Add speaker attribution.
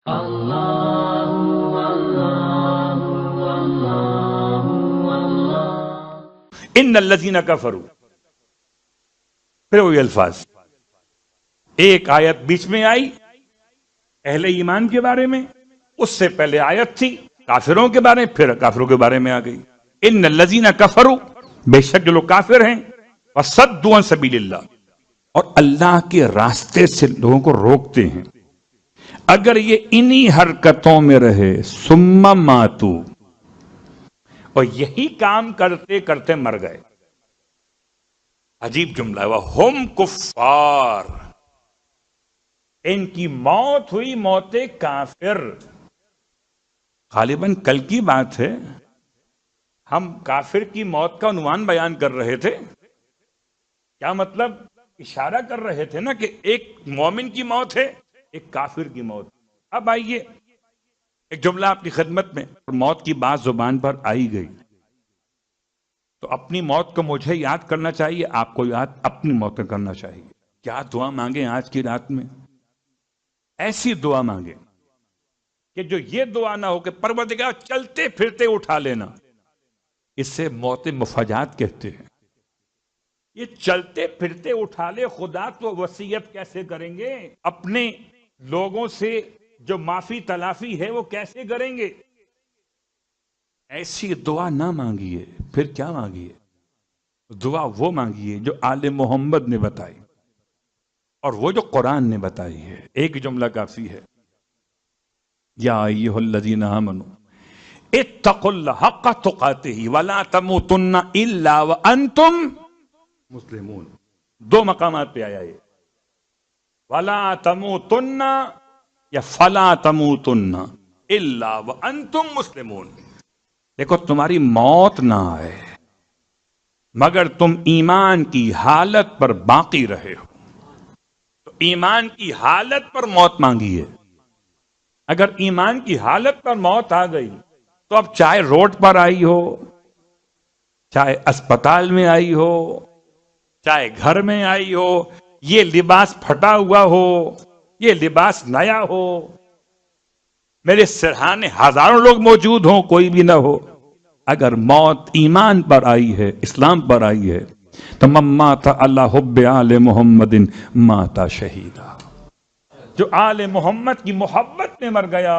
Speaker 1: ان الذین کفروا، پھر وہی الفاظ، ایک آیت بیچ میں آئی اہل ایمان کے بارے میں، اس سے پہلے آیت تھی کافروں کے بارے میں، پھر کافروں کے بارے میں آ گئی. ان الذین کفروا، بے شک جو لوگ کافر ہیں، وصدوا عن سبیل اللہ، اور اللہ کے راستے سے لوگوں کو روکتے ہیں، اگر یہ انہی حرکتوں میں رہے، ثم ماتوا، اور یہی کام کرتے کرتے مر گئے. عجیب جملہ ہے، وَهُمْ کفار، ان کی موت ہوئی موت کافر. غالباً کل کی بات ہے، ہم کافر کی موت کا عنوان بیان کر رہے تھے. کیا مطلب؟ اشارہ کر رہے تھے نا کہ ایک مومن کی موت ہے، ایک کافر کی موت. اب آئیے ایک جملہ آپ کی خدمت میں، موت کی بات زبان پر آئی گئی تو اپنی موت کو مجھے یاد کرنا چاہیے، آپ کو یاد اپنی موت کا کرنا چاہیے. کیا دعا مانگیں آج کی رات میں؟ ایسی دعا مانگیں کہ جو یہ دعا نہ ہو کہ پروردگار چلتے پھرتے اٹھا لینا. اس سے موت مفاجات کہتے ہیں. یہ چلتے پھرتے اٹھا لے خدا تو وصیت کیسے کریں گے؟ اپنے لوگوں سے جو معافی تلافی ہے وہ کیسے کریں گے؟ ایسی دعا نہ مانگیے. پھر کیا مانگیے؟ دعا وہ مانگیے جو آل محمد نے بتائی اور وہ جو قرآن نے بتائی ہے. ایک جملہ کافی ہے، یا ایھا الذین آمنوا اتقوا اللہ حق تقاتہ ولا تموتن الا وانتم مسلمون. دو مقامات پہ آیا یہ، ولا تموتن یا فلا تموتن الا وانتم مسلمون. دیکھو، تمہاری موت نہ آئے مگر تم ایمان کی حالت پر باقی رہے ہو. تو ایمان کی حالت پر موت مانگی ہے. اگر ایمان کی حالت پر موت آ گئی تو اب چاہے روڈ پر آئی ہو، چاہے اسپتال میں آئی ہو، چاہے گھر میں آئی ہو، یہ لباس پھٹا ہوا ہو، یہ لباس نیا ہو، میرے سرہانے ہزاروں لوگ موجود ہوں، کوئی بھی نہ ہو، اگر موت ایمان پر آئی ہے، اسلام پر آئی ہے، تو من مات علی حب آل محمد مات شہیدا. جو آل محمد کی محبت میں مر گیا